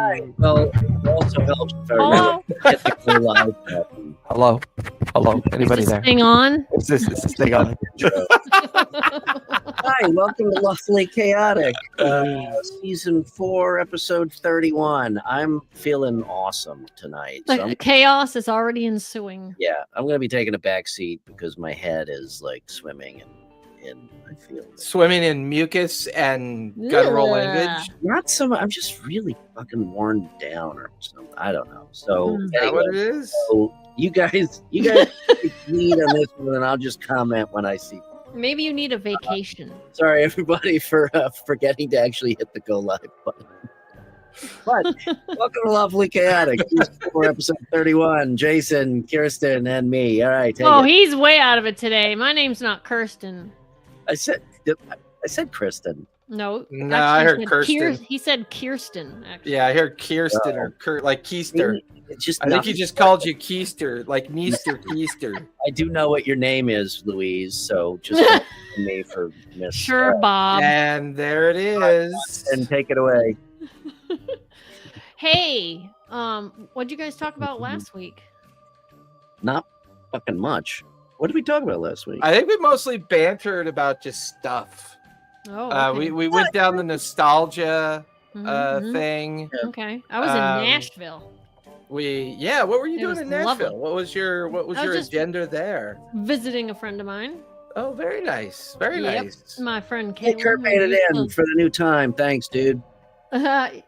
Hi. Well, it also helps very much. Get the cool live button. Hello. Anybody Is this there? thing on? Is this thing on? Hi, welcome to Lawfully Chaotic, season 4, episode 31. I'm feeling awesome tonight. The chaos is already ensuing. Yeah, I'm going to be taking a back seat because my head is like swimming in I feel Swimming in mucus and guttural language. not so much. I'm just really fucking worn down or something. I don't know. So Is that what it is? so you guys lead on this one, and I'll just comment when I see. Maybe you need a vacation. Sorry, everybody, for forgetting to actually hit the go live button. But welcome to Lawfully Chaotic, for episode 31. Jason, Kirsten, and me. All right. He's way out of it today. My name's not Kirsten. I said Kristen. No, I heard Kirsten. He said Kirsten. Actually. Yeah, I heard Kirsten or like Keister. It's just I think he just called you Keister, like Meester Keister. I do know what your name is, Louise. So just me for miss. Sure, Bob. And there it is. And take it away. Hey, what'd you guys talk about last week? Not fucking much. What did we talk about last week? I think we mostly bantered about just stuff. Oh, okay. We went down the nostalgia Mhm. thing. Okay, I was in Nashville. What were you It doing was in Nashville? lovely. What was your just- agenda there? Visiting a friend of mine. Oh, very nice. Very Yep. nice. My friend Hey, Caitlin. Kurt paid it in for the new time. Thanks, dude. Whoa.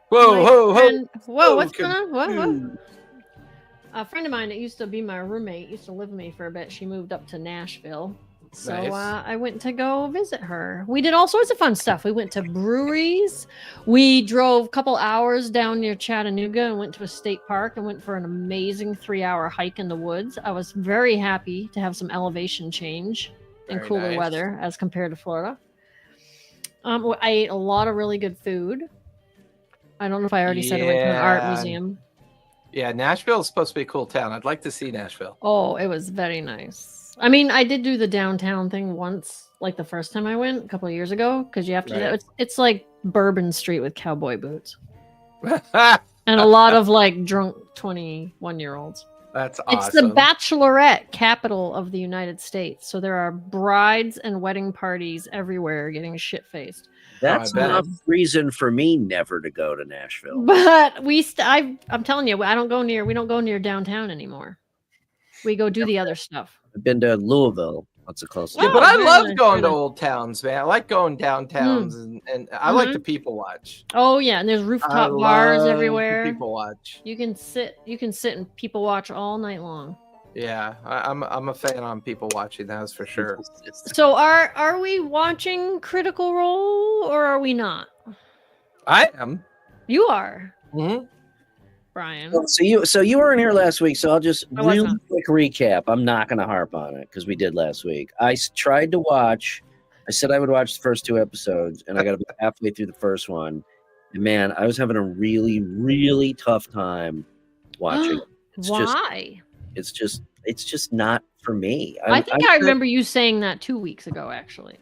Whoa, what's going on? What? Hmm. A friend of mine that used to be my roommate, used to live with me for a bit. She moved up to Nashville. So Nice. I went to go visit her. We did all sorts of fun stuff. We went to breweries. We drove a couple hours down near Chattanooga and went to a state park and went for an amazing 3-hour hike in the woods. I was very happy to have some elevation change and Very cooler nice. weather as compared to Florida. I ate a lot of really good food. I don't know if I already said I went to an art Yeah. museum. Yeah, Nashville is supposed to be a cool town. I'd like to see Nashville. Oh, it was very nice. I mean, I did do the downtown thing once, like the first time I went a couple of years ago, because you have to do Right. that. It's like Bourbon Street with cowboy boots That's and a lot of like drunk 21-year-olds. awesome. It's the bachelorette capital of the United States. So there are brides and wedding parties everywhere getting shit-faced. That's I bet. enough reason for me never to go to Nashville. But I'm telling you, we don't go near downtown anymore. We go do the other stuff. I've been to Louisville. That's the closest. Yeah, but I very love nice, going to very nice. old towns, man. I like going downtowns, and I like to people watch. Oh yeah, and there's I rooftop bars love to everywhere. people watch. You can sit and people watch all night long. Yeah, I'm a fan on people watching. That's for sure. So are we watching Critical Role or are we not? I am. You are, Mm-hmm. Brian. So you weren't here last week, so I'll just I was real not. quick recap. I'm not going to harp on it because we did last week. I tried to watch. I said I would watch the first 2 episodes, and I got about halfway through the first one. And man, I was having a really, really tough time watching. Why? It's just not for me. I think I remember you saying that 2 weeks ago, actually.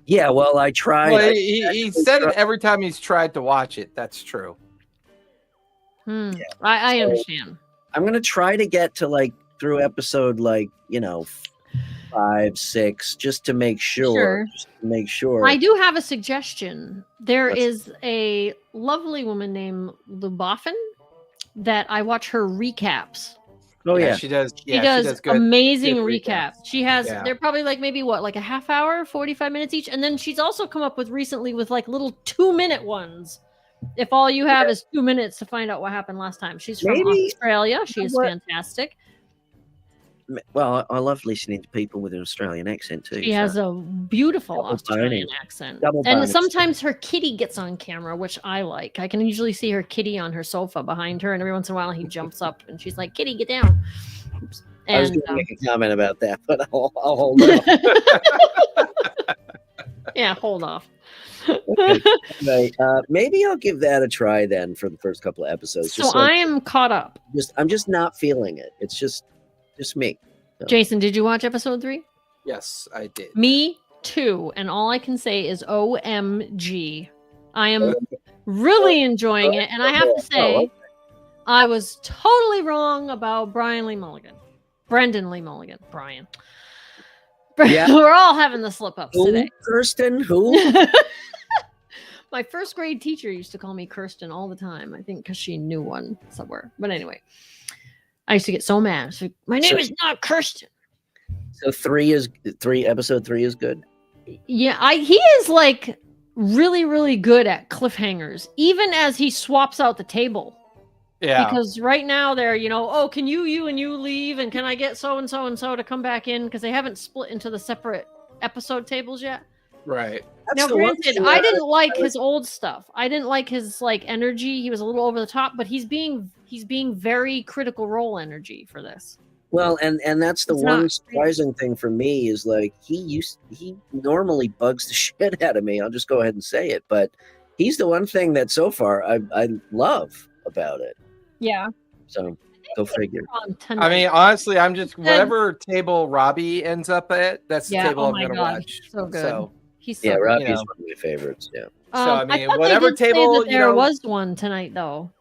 Yeah, well, I tried. Well, I he said it every time he's tried to watch it. That's true. I So- understand. I'm gonna try to get to through episode 5, 6, just to make sure. I do have a suggestion. There What's- is a lovely woman named Lubofin that I watch her recaps. Oh yeah. she does. She does amazing good recaps. She has Yeah. they're probably like a half hour, 45 minutes each, and then she's also come up with recently with little 2-minute ones. If all you have is 2 minutes to find out what happened last time. She's from Maybe- Australia. She is what? fantastic. Well, I love listening to people with an Australian accent too. She has a beautiful Double Australian bonus. accent. Double And bonus. sometimes her kitty gets on camera, which I like. I can usually see her kitty on her sofa behind her, and every once in a while he jumps up and she's like, "Kitty, get down." Oops. I was And going to make a comment about that, but I'll hold on. yeah, hold off. Okay. Anyway, maybe I'll give that a try then for the first couple of episodes. So I am caught up. I'm just not feeling it. It's just me. Jason, did you watch episode 3? Yes, I did. Me too. And all I can say is OMG. I am really enjoying it, and I have to say, I was totally wrong about Brendan Lee Mulligan. Brian. Yeah. We're all having the slip-ups Who? today. Kirsten? Who? My first grade teacher used to call me Kirsten all the time. I think because she knew one somewhere. But anyway, I used to get so mad. So, my name is not Kirsten. So episode 3 is good. Yeah, he is like really, really good at cliffhangers, even as he swaps out the table. Yeah. Because right now they're, oh, can you and you leave, and can I get so and so to come back in, because they haven't split into the separate episode tables yet. Right. Now, granted, I didn't like his old stuff. I didn't like his energy. He was a little over the top, but he's being very Critical Role energy for this. Well, and that's the It's one not- surprising thing for me is like he normally bugs the shit out of me. I'll just go ahead and say it, but he's the one thing that so far I love about it. Yeah. So go figure. I mean, honestly, I'm just whatever table Robbie ends up at. That's the table I'm going to watch. So good. So, He's so good. Robbie's one of my favorites. Yeah. So I mean, thought whatever they did say table that there was one tonight, though.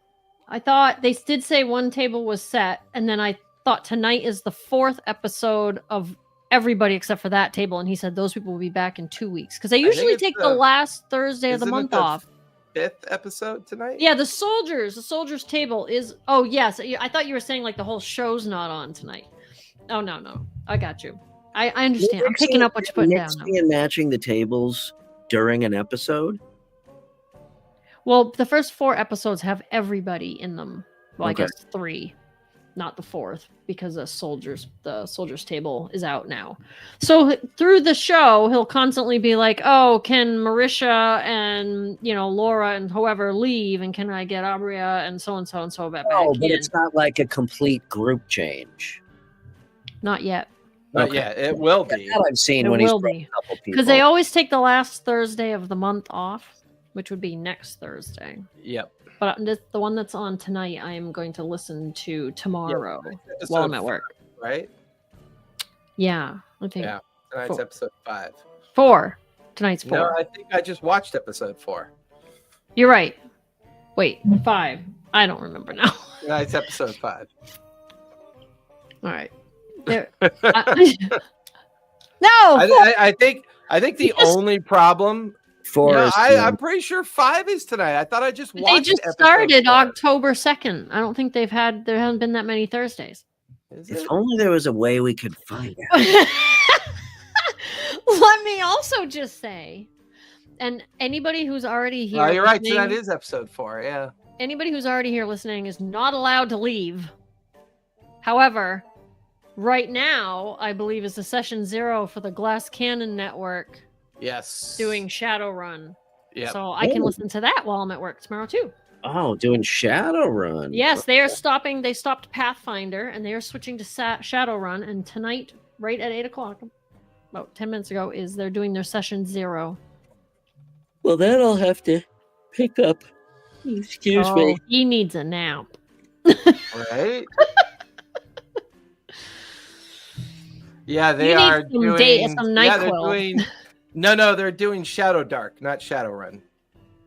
I thought they did say one table was set, and then I thought tonight is the 4th episode of everybody except for that table, and he said those people will be back in 2 weeks because they usually take the last Thursday of the month off. 5th episode tonight. Yeah, the soldiers table is. Oh yes, I thought you were saying like the whole show's not on tonight. Oh no, I got you. I understand. I'm picking up what you're putting down. Mixing and matching the tables during an episode. Well, the first 4 episodes have everybody in them. Well, Okay. I guess 3, not the 4th, because the soldiers table is out now. So through the show, he'll constantly be like, "Oh, can Marisha and Laura and whoever leave, and can I get Abria and so back Oh, but in?" it's not like a complete group change. Not yet, But Okay. yeah, it will be. That I've seen It when he's will brought be. a couple people. because they always take the last Thursday of the month off, which would be next Thursday. Yep. But the one that's on tonight, I am going to listen to tomorrow while I'm at work. Right? Yeah, I think Yeah. Tonight's 4. episode 5. 4. Tonight's 4. No, I think I just watched episode 4. You're right. Wait, 5. I don't remember now. Tonight's episode 5. All right. There. No. I think the only problem. 4 is I'm pretty sure 5 is tonight. I thought I just watched. They just episode started 4. October 2nd. I don't think there haven't been that many Thursdays. Is If it? only there was a way we could find out. Let me also just say, and anybody who's already here, Oh, you're right. listening- Tonight is episode 4. Yeah. anybody who's already here listening is not allowed to leave. However, right now, I believe is the session 0 for the Glass Cannon Network Yes. doing Shadowrun. Yeah. So I can Oh. listen to that while I'm at work tomorrow too. Oh, doing Shadowrun. Yes, they are stopping. They stopped Pathfinder and they are switching to Shadowrun. And tonight, right at 8 o'clock, about 10 minutes ago, they're doing their session 0. Well, then I'll have to pick up. Excuse me. He needs a nap. Right. Yeah, they You need are some doing. some yeah, they're NyQuil. doing. No, they're doing Shadow Dark, not Shadowrun.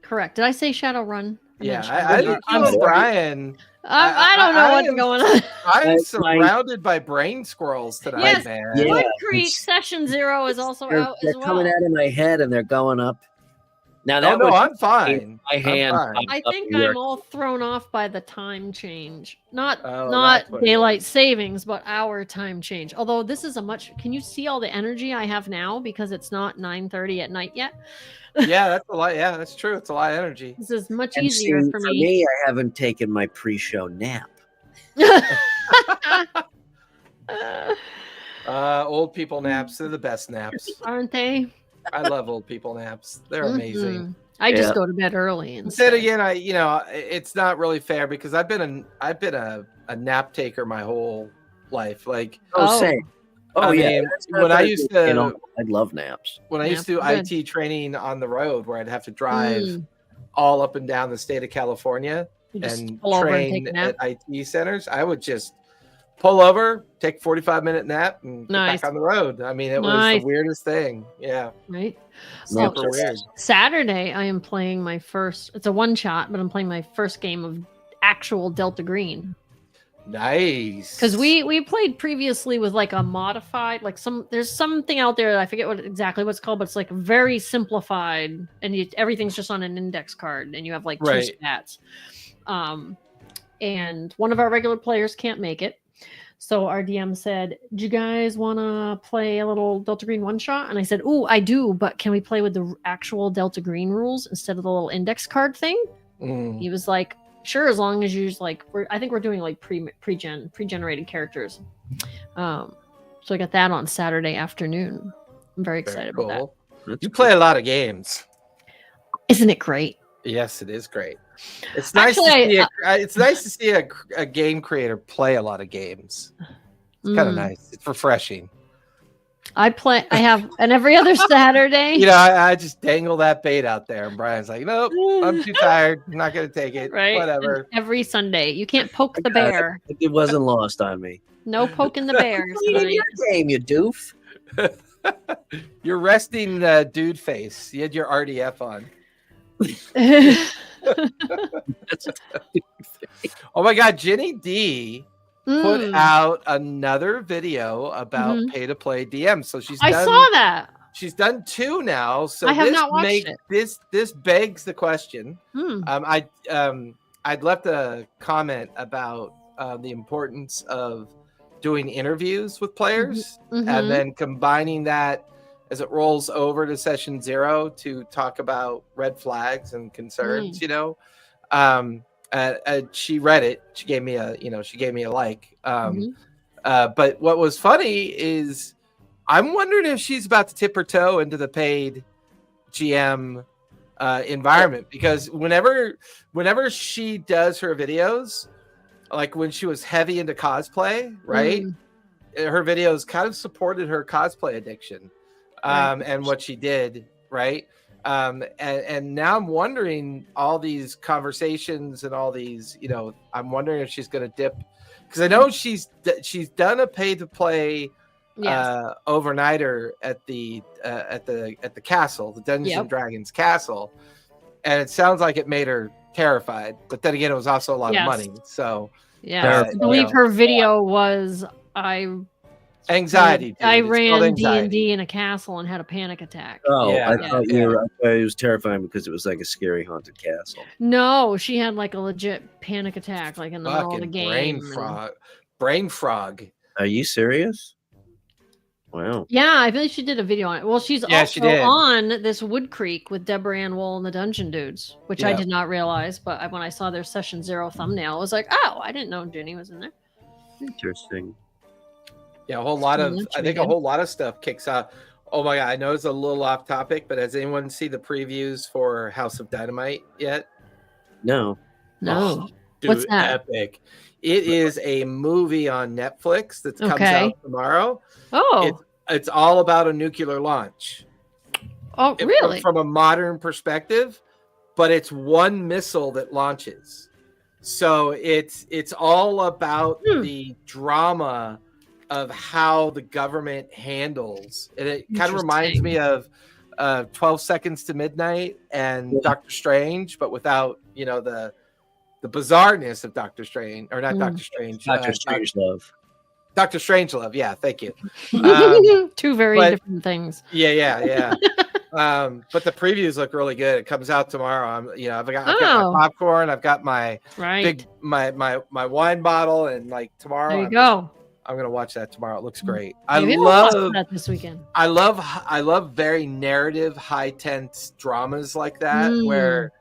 Correct. Did I say Shadowrun? Yeah, meant I think I'm you and sorry. Brian. I don't know I what's am- going on. I'm My- surrounded by brain squirrels tonight, Yes. man. Yeah. Wood Creek it's- Session 0 is also They're, out they're as well. coming out of my head and they're going up. Now that No, was I'm fine. my hand. I'm fine. I up think here. I'm all thrown off by the time change. Not Oh, not that's what it daylight savings, but our time change. Although this is can you see all the energy I have now because it's not 9:30 at night yet? Yeah, that's a lot. Yeah, that's true. It's a lot of energy. This is much And easier see, for for me. me, I haven't taken my pre-show nap. Old people naps. They're the best naps. Aren't they? I love old people naps. They're amazing. Mhm. I just Yeah. go to bed early But instead. then again, it's not really fair because I've been a nap taker my whole life. Like Oh. Same. Oh I yeah. mean, that's not when I very used good, to- I love naps. when I used to do Naps are IT training on the road, where I'd have to drive Mm. all up and down the state of California You just and pull over and train take a nap. at IT centers, I would just pull over, take a 45-minute nap, and get Nice. back on the road. I mean, it was Nice. the weirdest thing. Yeah, Right. super So weird. Saturday, I am playing my first. It's a one shot, but I'm playing my first game of actual Delta Green. Nice. Because we played previously with like a modified, like there's something out there that I forget exactly what it's called, but it's like very simplified, and everything's just on an index card, and you have like two stats. And one of our regular players can't make it, so our DM said, "Do you guys want to play a little Delta Green one shot?" And I said, "Oh, I do, but can we play with the actual Delta Green rules instead of the little index card thing?" He was like, "Sure, as long as you use like I think we're doing like pre-generated characters." So I got that on Saturday afternoon. I'm very excited about that. You play a lot of games. Isn't it great? Yes, it is great. It's nice to see a game creator play a lot of games. It's kind of nice. It's refreshing. I have, and every other Saturday. You know, I just dangle that bait out there, and Brian's like, "Nope, I'm too tired. I'm not going to take it. Right? Whatever." And every Sunday, you can't poke the bear. It wasn't lost on me. No poking the bear. Your game, you doof. You're resting dude face. You had your RDF on. Oh my God, Jenny D put out another video about pay to play DM. So I saw that. She's done 2 now. So I have not watched it. This begs the question. I'd left a comment about the importance of doing interviews with players and then combining that as it rolls over to session 0 to talk about red flags and concerns, you know. She read it. She gave me a like. But what was funny is I'm wondering if she's about to tip her toe into the paid GM environment, because whenever she does her videos, like when she was heavy into cosplay, right? Her videos kind of supported her cosplay addiction. And what she did, right? And now I'm wondering, all these conversations and all these, you know, I'm wondering if she's going to dip, because I know she's done a pay to play overnighter at the castle, the Dungeons and Dragons castle, and it sounds like it made her terrified. But then again, it was also a lot of money. So I believe her video was anxiety. Dude. I ran D&D in a castle and had a panic attack. Oh, I thought it was terrifying because it was like a scary haunted castle. No, she had like a legit panic attack, like in the middle of the game. Brain frog. Are you serious? Wow. Yeah, I feel like she did a video on it. Well, she's also on this Wood Creek with Deborah Ann Wool and the Dungeon Dudes, which I did not realize, but when I saw their session 0 thumbnail, I was like, oh, I didn't know Jenny was in there. Interesting. Yeah, I think a whole lot of stuff kicks out. Oh my God, I know it's a little off topic, but has anyone seen the previews for House of Dynamite yet? No. No. Dude, what's that? Epic. It is a movie on Netflix that comes out tomorrow. Oh. It's all about a nuclear launch. Oh, really? From a modern perspective, but it's one missile that launches. So it's all about the drama of how the government handles. And it kind of reminds me of 12 Seconds to Midnight and Doctor Strange, but without, you know, the bizarreness of Doctor Strange, or not Doctor Strange. Doctor Strangelove. Dr. Strangelove, yeah, thank you. Two very different things. Yeah. But the previews look really good. It comes out tomorrow. I've got my popcorn. I've got my my wine bottle, and like tomorrow. There you go. I'm gonna watch that tomorrow. It looks great. Maybe I love that this weekend. I love very narrative, high tense dramas like that, where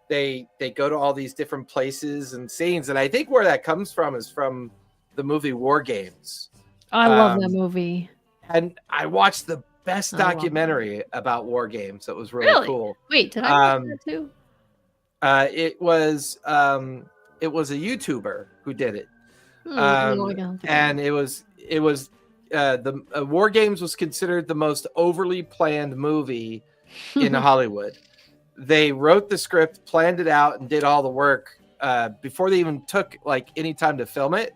they go to all these different places and scenes. And I think where that comes from is from the movie War Games. I love that movie. And I watched the best documentary about War Games. It was really cool. Wait, did I watch that too? It was a YouTuber who did it. And it was the War Games was considered the most overly planned movie in Hollywood. They wrote the script, planned it out, and did all the work before they even took like any time to film it.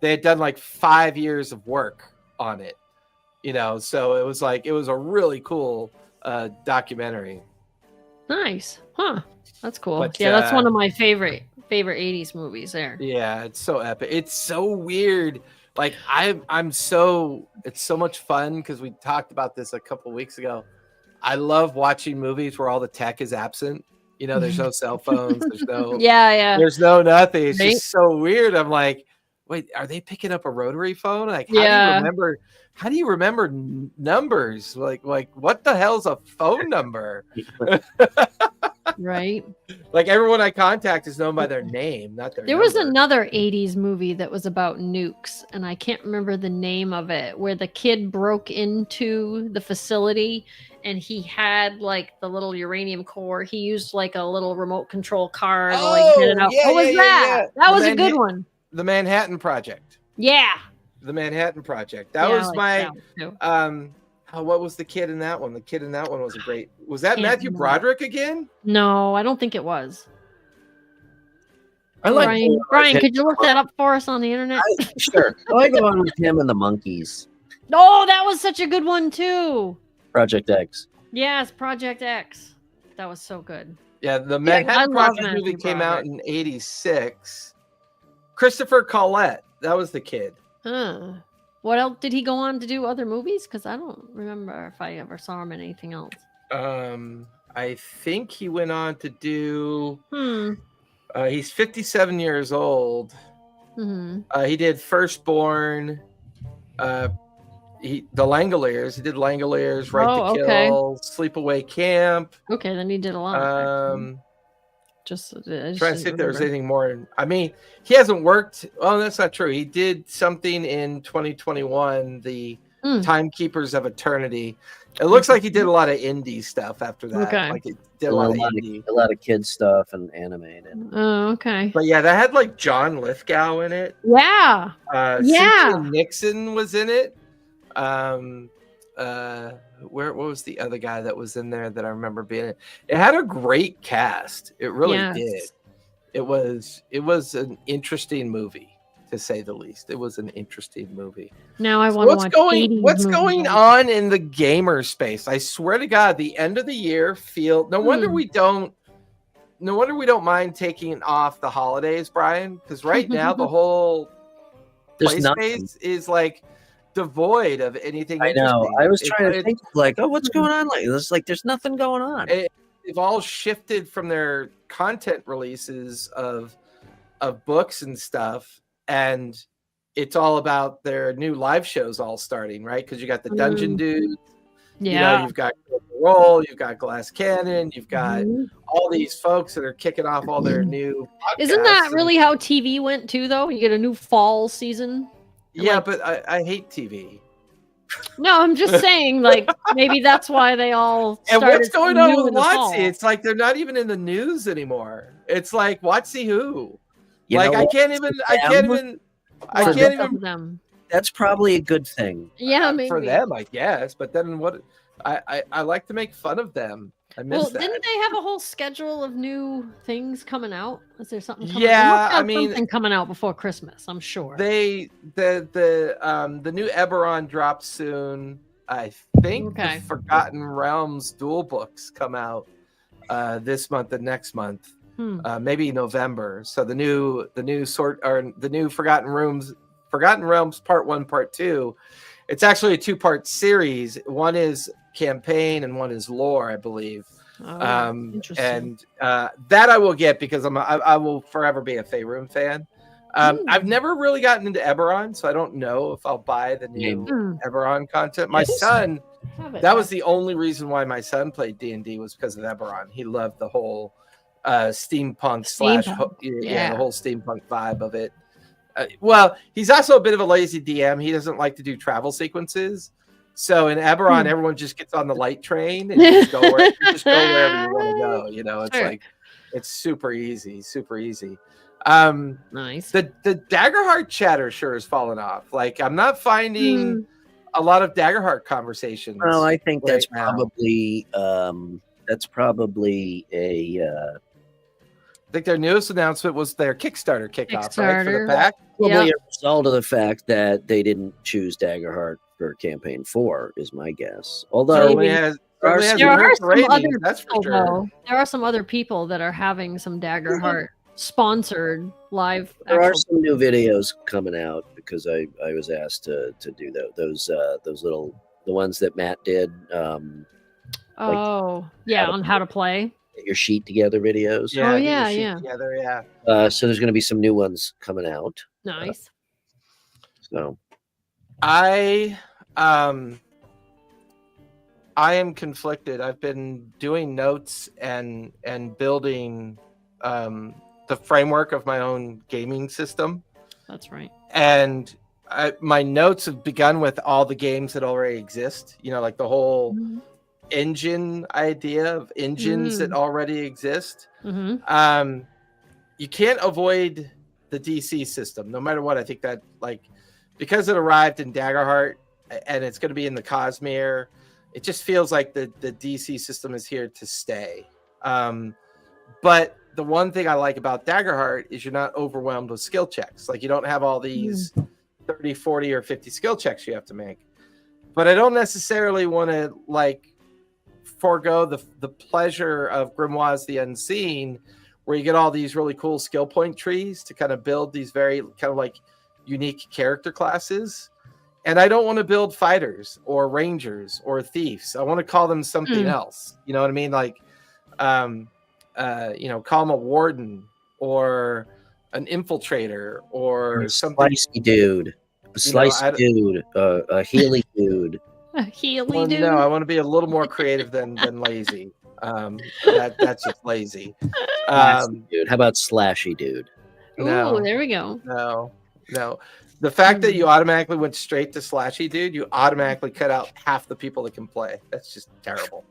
they had done like 5 years of work on it, so it was a really cool documentary. Nice. Huh. That's cool. But, yeah, that's one of my favorite 80s movies there. Yeah, it's so epic. It's so weird. Like it's so much fun because we talked about this a couple weeks ago. I love watching movies where all the tech is absent. There's no cell phones. There's no There's no nothing. It's just so weird. I'm like, wait, are they picking up a rotary phone? Like, how do you remember numbers? Like what the hell's a phone number? Right. Like everyone I contact is known by their name, not their There number. was another 80s movie that was about nukes, and I can't remember the name of it, where the kid broke into the facility and he had like the little uranium core. He used like a little remote control car to like get it out. Yeah, what was that? Yeah. That was a good one. The Manhattan Project. Yeah. The Manhattan Project. That was my what was the kid in that one? The kid in that one was a great. Was that Matthew Broderick again? No, I don't think it was. I like Brian, could you look that up for us on the internet? Sure. I like the one with him and the monkeys. Oh, that was such a good one too. Project X. Yes, Project X. That was so good. Yeah, the Manhattan Project movie came out in '86. Christopher Collette, that was the kid. Huh. What else did he go on to do? Other movies? Because I don't remember if I ever saw him in anything else. I think he went on to do. He's 57 years old. Mm-hmm. He did Firstborn. The Langoliers. He did Langoliers, Right to Kill, Sleepaway Camp. Okay, then he did a lot. Just trying to see if there was anything more. I mean, he hasn't worked. Oh, that's not true. He did something in 2021, the Timekeepers of Eternity. It looks like he did a lot of indie stuff after that. Okay. Like he did a lot of kids stuff and animated. Oh, okay. But yeah, that had like John Lithgow in it. Yeah. Cynthia Nixon was in it. What was the other guy that was in there that I remember being in? It had a great cast. It really did. It was an interesting movie, to say the least. It was an interesting movie. Now I want to watch what's going on in the gamer space? I swear to God, the end of the year no wonder we don't mind taking off the holidays, Brian, because right now the whole play space is like devoid of anything. I know. I was trying to think like, what's going on? Like this, like there's nothing going on. They've all shifted from their content releases of books and stuff, and it's all about their new live shows all starting, right? Because you got the Dungeon Dudes, you've got Roll, you've got Glass Cannon, you've got all these folks that are kicking off all their new podcasts. Isn't that really how TV went too, though? You get a new fall season. Yeah, but I hate TV. No, I'm just saying, like, maybe that's why they all and what's going on with WotC? It's like they're not even in the news anymore. It's like WotC who? I can't even. That's probably a good thing. Yeah, maybe. For them, I guess. But then what? I like to make fun of them. I miss that. Didn't they have a whole schedule of new things coming out? Is there something coming out? Something coming out before Christmas, I'm sure. The new Eberron drops soon. I think the Forgotten Realms dual books come out this month and next month. Maybe November. So the new Forgotten Realms Part 1, Part 2. It's actually a 2-part series. One is campaign and one is lore, I believe. Interesting. And that I will get because I will forever be a Faerun fan. I've never really gotten into Eberron, so I don't know if I'll buy the new Eberron content. My son, that was the only reason why my son played D&D was because of Eberron. He loved the whole steampunk the whole steampunk vibe of it. Well, he's also a bit of a lazy DM. He doesn't like to do travel sequences. So in Eberron, everyone just gets on the light train and just go wherever you want to go. It's like it's super easy. Nice. The Daggerheart chatter sure has fallen off. Like I'm not finding a lot of Daggerheart conversations. Well, I think that's probably a I think their newest announcement was their Kickstarter kickoff, right, for the Kickstarter. pack. Probably a result of the fact that they didn't choose Daggerheart for campaign 4, is my guess. Although Certainly has there are hurt some ratings, other that's for people, sure. though. There are some other people that are having some Daggerheart sponsored live. there are actual- some new videos coming out because I was asked to do those little the ones that Matt did. Oh, yeah, on how to play. Get your sheet together videos. Yeah, Oh, get your yeah, sheet yeah. together, yeah. So there's going to be some new ones coming out. Nice. So I am conflicted. I've been doing notes and building the framework of my own gaming system, That's right. and my notes have begun with all the games that already exist. You know, like the whole engine idea of engines that already exist. Mm-hmm. You can't avoid the DC system, no matter what. I think that, like, because it arrived in Daggerheart and it's going to be in the Cosmere, it just feels like the DC system is here to stay. But the one thing I like about Daggerheart is you're not overwhelmed with skill checks. Like, you don't have all these 30, 40, or 50 skill checks you have to make. But I don't necessarily want to, like, forego the pleasure of Grimoires the Unseen, where you get all these really cool skill point trees to kind of build these very kind of like unique character classes. And I don't want to build fighters or rangers or thieves. I want to call them something else. You know what I mean? Like, call them a warden or an infiltrator or something. Slicey dude, a slicey dude, a Healy dude. A Healy Well, dude. no, I want to be a little more creative than lazy. That's just lazy. Dude, how about slashy dude? Oh, there we go. No. The fact that you automatically went straight to slashy dude, you automatically cut out half the people that can play. That's just terrible.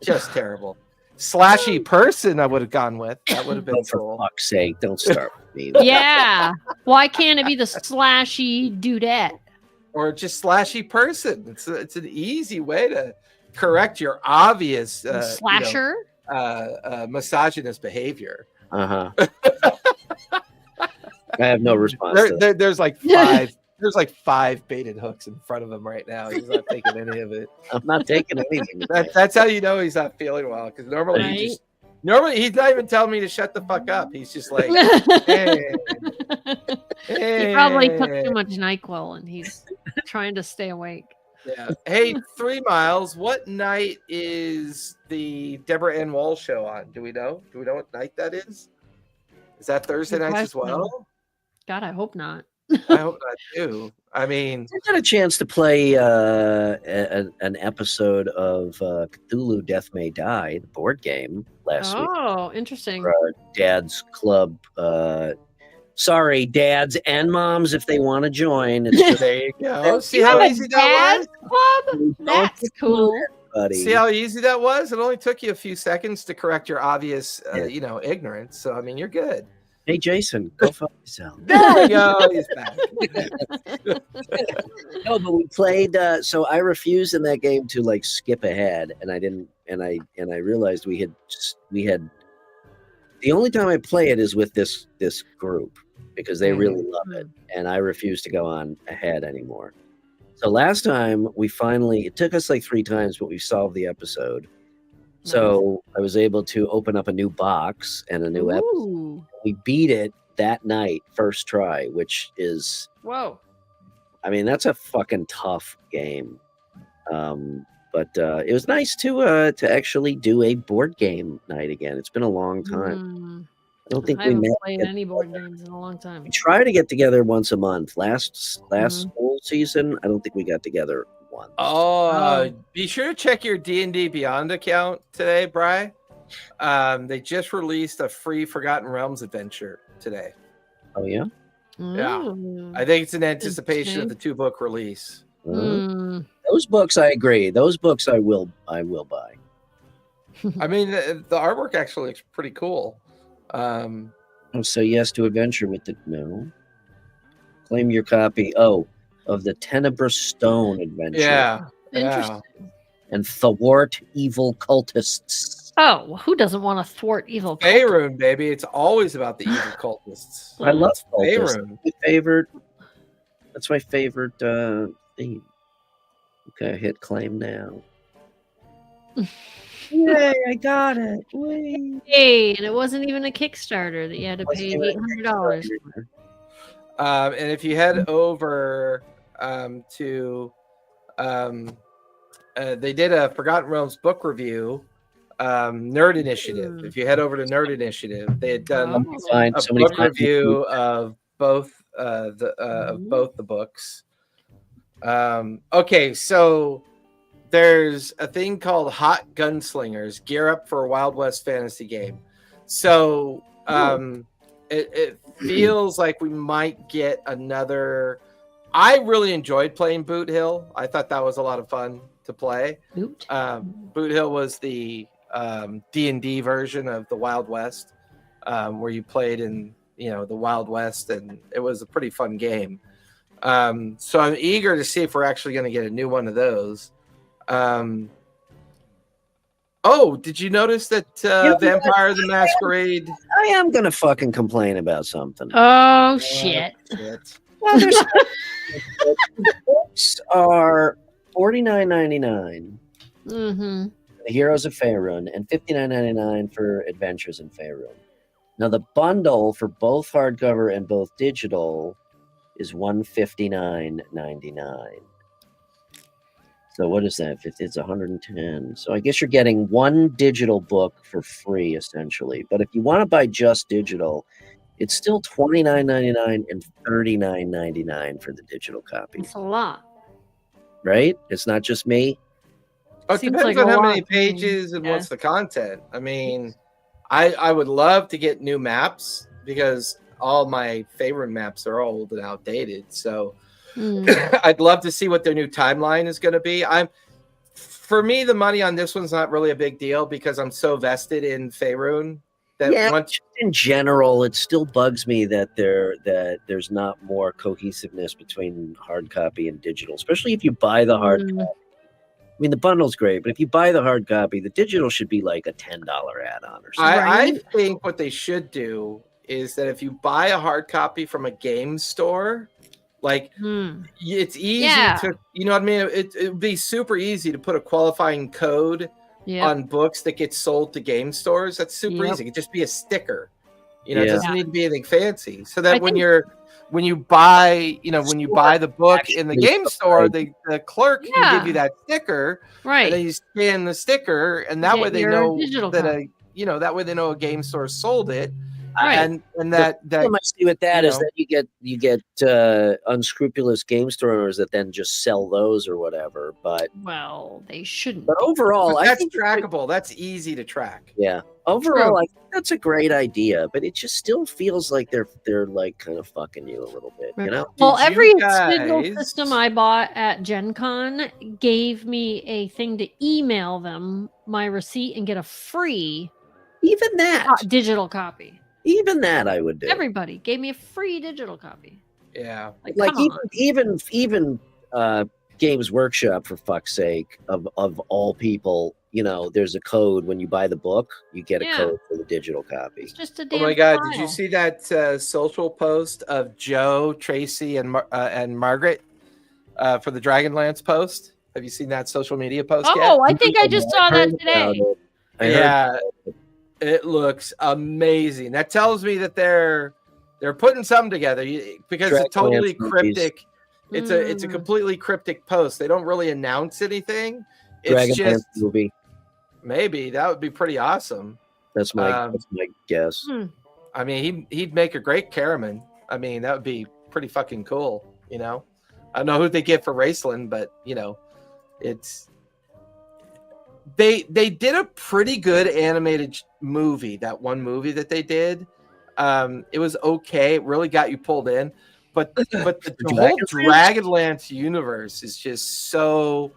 Just terrible. Slashy person, I would have gone with. That would have been cool. For fuck's sake, don't start with me. Yeah. Why can't it be the slashy dudette? Or just slashy person. It's an easy way to correct your obvious slasher, misogynist behavior. I have no response. There's like five. There's like 5 baited hooks in front of him right now. He's not taking any of it. I'm not taking anything. That's how you know he's not feeling well. Because normally he's not even telling me to shut the fuck up. He's just like, hey. He probably took too much NyQuil and he's trying to stay awake. Yeah. Hey, 3 Miles. What night is the Deborah Ann Wall show on? Do we know? Do we know what night that is? Is that Thursday nights as well? God, I hope not. I hope not too. I mean, I got a chance to play an episode of Cthulhu Death May Die, the board game, last week. Oh, interesting. For Dad's Club. Sorry, dads and moms, if they want to join. It's there you go. See how easy that was? Club? That's cool. Buddy. See how easy that was? It only took you a few seconds to correct your obvious, ignorance. So, I mean, you're good. Hey, Jason, go fuck yourself. There we go. He's back. No, but we played. So I refused in that game to like skip ahead, and I didn't. And I realized we had. The only time I play it is with this group because they really love it, and I refuse to go on ahead anymore. So last time it took us like 3 times, but we solved the episode. So I was able to open up a new box and a new episode. We beat it that night, first try, which is I mean, that's a fucking tough game. But it was nice to actually do a board game night again. It's been a long time. I don't think I haven't we played any board games in a long time. We try to get together once a month. Last school season, I don't think we got together once. Be sure to check your D&D Beyond account today, Bri. They just released a free Forgotten Realms adventure today. Oh yeah? Yeah. I think it's in anticipation of the 2-book release. Those books, I agree. Those books, I will buy. I mean, the artwork actually looks pretty cool. So yes to adventure with the no. Claim your copy. Of the Tenebrous Stone adventure. Yeah. Interesting. And thwart evil cultists. Oh, who doesn't want to thwart evil? Faerun, baby. It's always about the evil cultists. I love cultists. Faerun. That's my favorite theme. Okay, hit claim now. Yay, I got it. Whee. Hey, and it wasn't even a Kickstarter that you had to pay $800. And if you head over to they did a Forgotten Realms book review, Nerd Initiative. If you head over to Nerd Initiative, they had done a book review of both the books. Okay, so there's a thing called Hot Gunslingers. Gear up for a Wild West fantasy game. So it feels like we might get another. I really enjoyed playing Boot Hill. I thought that was a lot of fun to play. Boot Hill was the D&D version of the Wild West, where you played in the Wild West, and it was a pretty fun game. So I'm eager to see if we're actually going to get a new one of those. Oh, did you notice that Vampire the Masquerade? I am going to fucking complain about something. Oh, shit. Well, there's the books are $49.99. Mm-hmm. The Heroes of Faerun, and $59.99 for Adventures in Faerun. Now the bundle for both hardcover and both digital is $159.99. So what is that? It's 110. So I guess you're getting one digital book for free essentially. But if you want to buy just digital, it's still $29.99 and $39.99 for the digital copy. That's a lot. Right? It's not just me. Oh, it depends on how many pages and what's the content. I mean, I would love to get new maps because all my favorite maps are old and outdated. So I'd love to see what their new timeline is going to be. For me, the money on this one's not really a big deal because I'm so vested in Faerun. In general, it still bugs me that there's not more cohesiveness between hard copy and digital, especially if you buy the hard copy. I mean, the bundle's great, but if you buy the hard copy, the digital should be like a $10 add-on or something. I think what they should do is that if you buy a hard copy from a game store, like it's easy to, you know what I mean? It would be super easy to put a qualifying code on books that get sold to game stores. That's super easy. It could just be a sticker. It doesn't need to be anything fancy. So that when you buy the book in the game store, the clerk can give you that sticker, right? And then you scan the sticker, and that way they know that that way they know a game store sold it. Right. And that you might see with that is that you get unscrupulous game store owners that then just sell those or whatever. But they shouldn't. But overall, I think trackable. That's easy to track. Yeah. Overall, I think that's a great idea, but it just still feels like they're like kind of fucking you a little bit, you know? Well, every digital system I bought at Gen Con gave me a thing to email them my receipt and get a free digital copy. Even that I would do. Everybody gave me a free digital copy. Yeah. Like even Games Workshop, for fuck's sake, of all people, there's a code when you buy the book, you get a code for the digital copy. It's just a damn Oh my god, file. did you see that social post of Joe, Tracy, and Margaret for the Dragonlance post? Have you seen that social media post yet? Oh, I think I just saw that today. Yeah. It looks amazing. That tells me that they're putting something together because it's totally cryptic. It's a completely cryptic post. They don't really announce anything. It's just movie. Maybe that would be pretty awesome. That's my guess. I mean, he'd make a great Caraman. I mean, that would be pretty fucking cool. I don't know who they get for Raceland, but it's. They did a pretty good animated movie. That one movie that they did, it was okay. It really got you pulled in, but the whole Dragonlance universe is just so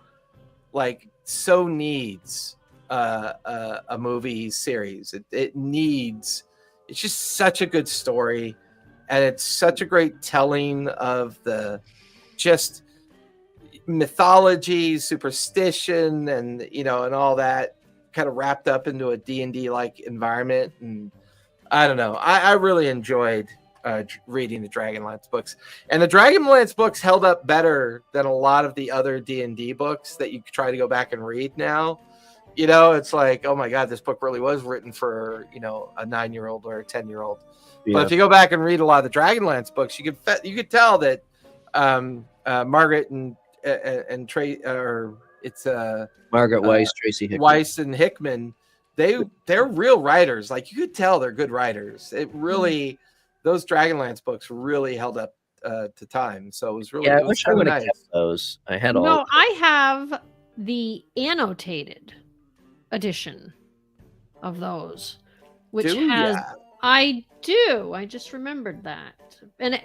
needs a movie series. It needs. It's just such a good story, and it's such a great telling of the just mythology, superstition, and and all that. kind of wrapped up into a D&D like environment, and I don't know. I really enjoyed reading the Dragonlance books, and the Dragonlance books held up better than a lot of the other D&D books that you try to go back and read now. You know, it's like, oh my God, this book really was written for, you know, a 9-year-old or a 10-year-old. Yeah. But if you go back and read a lot of the Dragonlance books, you could tell that Margaret and Trey, or it's Margaret Weiss, Tracy Hickman. Weiss and Hickman, they're real writers. Like, you could tell they're good writers. It really, those Dragonlance books really held up to time. So it was really, I it was wish I so would have nice. kept those. I had all. No, I have the annotated edition of those, which Do has ya? I do. I just remembered that, and it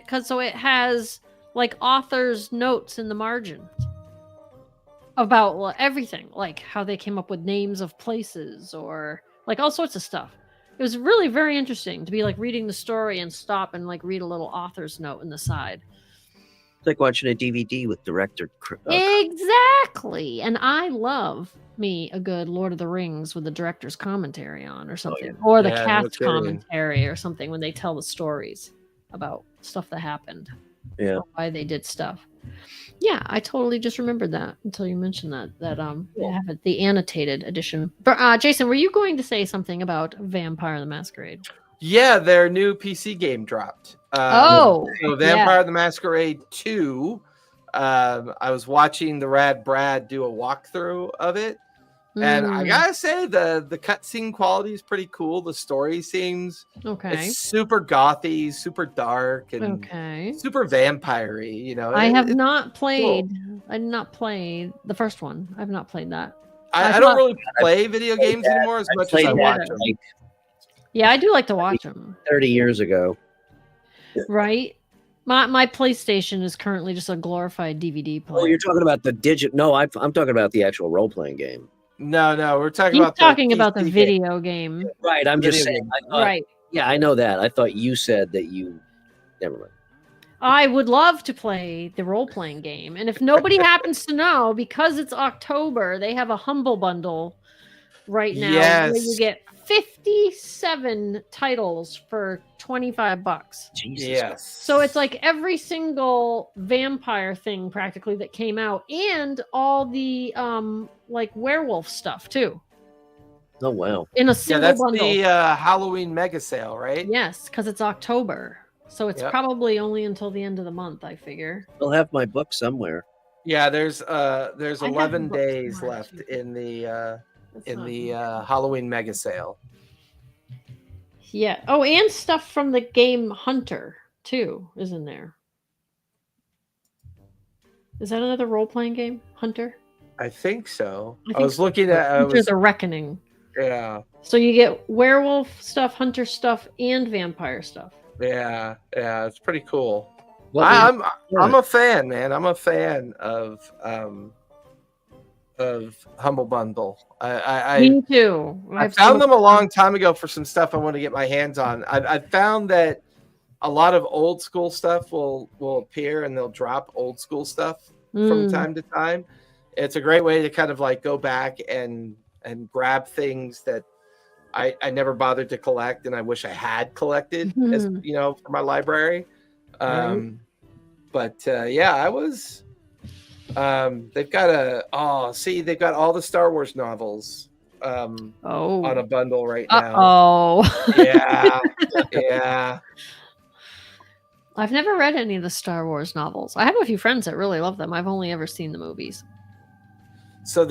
has like author's notes in the margins about everything, like how they came up with names of places or like all sorts of stuff. It was really very interesting to be like reading the story and stop and like read a little author's note in the side. It's like watching a DVD with director. Exactly. And I love me a good Lord of the Rings with the director's commentary on or something, or the cast commentary or something when they tell the stories about stuff that happened. Yeah. Why they did stuff. Yeah, I totally just remembered that until you mentioned that they have it, the annotated edition. But Jason, were you going to say something about Vampire the Masquerade? Yeah, their new PC game dropped. So Vampire the Masquerade 2. I was watching the Rad Brad do a walkthrough of it, and I gotta say the cutscene quality is pretty cool. The story seems it's super gothy, super dark, and super vampire-y. You know, I have not played. Cool. I did not play the first one. I've not played that. I don't really play video games anymore as much as I watch them. Yeah, I do like to watch them. 30 years ago. Right? My PlayStation is currently just a glorified DVD player. Oh, you're talking about the digit? No, I'm talking about the actual role-playing game. No, we're talking He's about talking about the video game. Right, I'm just saying. Right. Yeah, I know that. I thought you said that you. Never mind. I would love to play the role-playing game, and if nobody happens to know, because it's October, they have a Humble Bundle right now where you get 57 titles for $25. Jesus. Yes. So it's like every single vampire thing practically that came out, and all the like werewolf stuff too. Oh wow. In a single bundle. The Halloween mega sale, right? Yes, because it's October. So it's probably only until the end of the month, I figure. I'll have my book somewhere. Yeah, there's 11 days left in the Halloween mega sale. Yeah. Oh, and stuff from the game Hunter too is in there. Is that another role-playing game, Hunter? I think so. I was looking at Hunter's a Reckoning. Yeah. So you get werewolf stuff, hunter stuff, and vampire stuff. Yeah, it's pretty cool. I'm a fan, man. I'm a fan of Humble Bundle. Me too. I found them a long time ago for some stuff I want to get my hands on. I found that a lot of old school stuff will appear, and they'll drop old school stuff from time to time. It's a great way to kind of like go back and grab things that I never bothered to collect, and I wish I had collected, as you know, for my library. But I was. They've got they've got all the Star Wars novels on a bundle right now. Yeah. I've never read any of the Star Wars novels. I have a few friends that really love them. I've only ever seen the movies. So I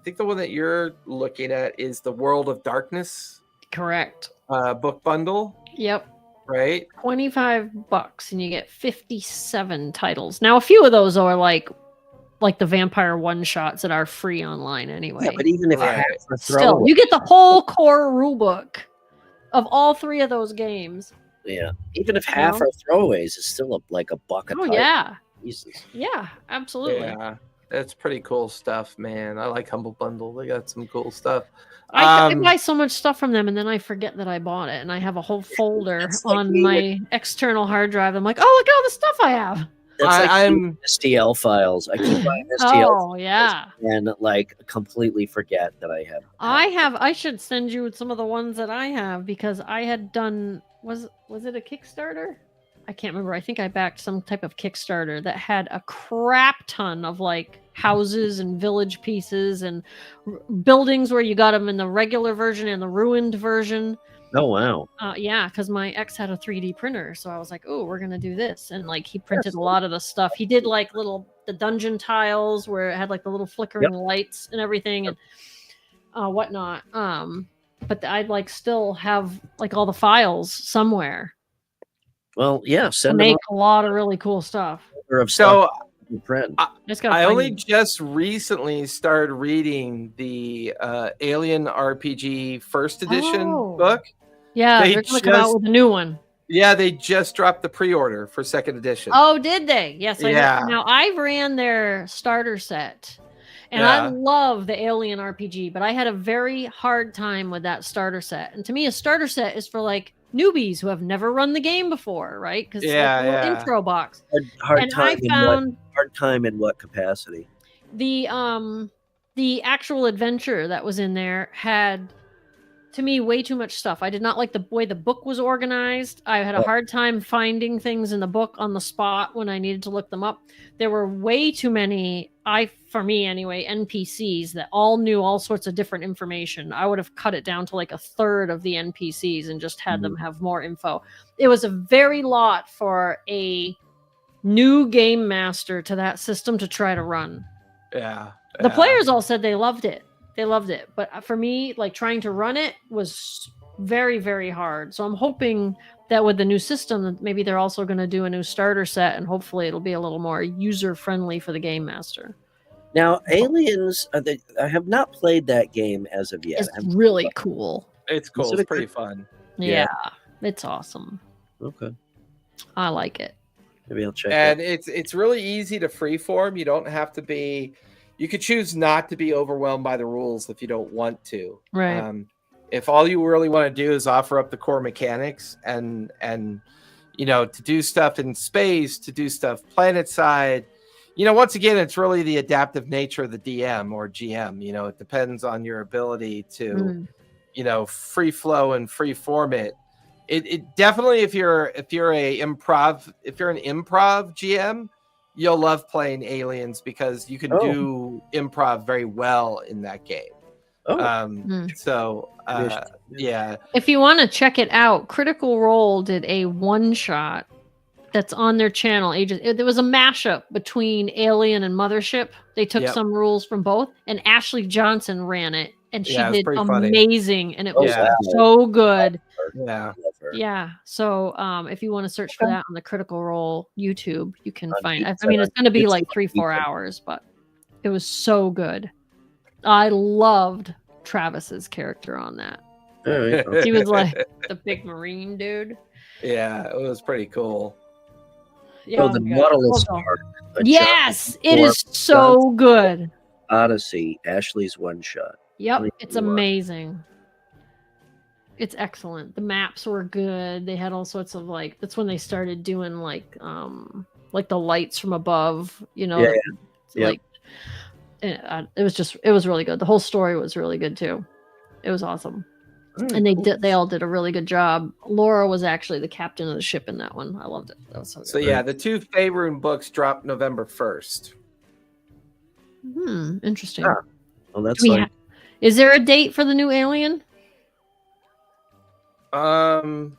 think the one that you're looking at is the World of Darkness. Correct. Book bundle. Yep. Right. $25 and you get 57 titles. Now a few of those are like the vampire one shots that are free online anyway. Yeah, but even if still, you get the whole core rule book of all three of those games. Yeah. Even if half are throwaways, it's still like a buck a title. Yeah. Jesus. Yeah, absolutely. Yeah. That's pretty cool stuff, man. I like Humble Bundle. They got some cool stuff. I buy so much stuff from them, and then I forget that I bought it, and I have a whole folder on my external hard drive. I'm like, oh, look at all the stuff I have. I'm STL files. I keep buying STL Oh yeah. and like completely forget that I have. I should send you some of the ones that I have because I had done was it a Kickstarter? I can't remember. I think I backed some type of Kickstarter that had a crap ton of like houses and village pieces and buildings where you got them in the regular version and the ruined version. Oh wow. Yeah, because my ex had a 3D printer, so I was like, "Oh, we're gonna do this," and like he printed a lot of the stuff. He did like the dungeon tiles where it had like the little flickering lights and everything and whatnot. But I'd like still have like all the files somewhere. Well, yeah, send make a lot of really cool stuff. So print. I only just recently started reading the Alien RPG first edition book. Yeah, they're gonna come out with a new one. Yeah, they just dropped the pre-order for second edition. Oh, did they? Yes, I know. Now I ran their starter set. And I love the Alien RPG, but I had a very hard time with that starter set. And to me, a starter set is for like newbies who have never run the game before, right? Because it's like a little intro box. Hard time in what capacity? The actual adventure that was in there had, to me, way too much stuff. I did not like the way the book was organized. I had a hard time finding things in the book on the spot when I needed to look them up. There were way too many, for me anyway, NPCs that all knew all sorts of different information. I would have cut it down to like a third of the NPCs and just had them have more info. It was a very lot for a new game master to that system to try to run. Yeah. The players all said they loved it. They loved it. But for me, like trying to run it was very, very hard. So I'm hoping that with the new system, maybe they're also going to do a new starter set and hopefully it'll be a little more user-friendly for the game master. Now, Aliens, I have not played that game as of yet. It's really cool. It's cool. It's pretty fun. Yeah, it's awesome. Okay. I like it. Maybe I'll check it. And it's really easy to freeform. You don't have to be... You could choose not to be overwhelmed by the rules if you don't want to. Right. If all you really want to do is offer up the core mechanics and to do stuff in space, to do stuff planet side, once again, it's really the adaptive nature of the DM or GM. It depends on your ability to, free flow and free form it. It definitely, if you're an improv GM, you'll love playing Aliens because you can do improv very well in that game. Yeah. If you want to check it out, Critical Role did a one-shot that's on their channel. There was a mashup between Alien and Mothership. They took some rules from both, and Ashley Johnson ran it, and she did amazing, funny. And it was so good. Yeah. So if you want to search for that on the Critical Role YouTube, you can find it. I mean, it's going to be like 3-4 hours, but it was so good. I loved Travis's character on that. He was like the big Marine dude. Yeah, it was pretty cool. Yeah, the Nautilus Arc. Yes, it is so good. Odyssey, Ashley's one shot. Yep, it's amazing. It's excellent. The maps were good. They had all sorts of that's when they started doing like the lights from above, it was really good. The whole story was really good too. It was awesome. And they all did a really good job. Laura was actually the captain of the ship in that one. I loved it. That was so good. The two Faerun books dropped November 1st. Interesting. Ah, well, that's is there a date for the new Alien? No,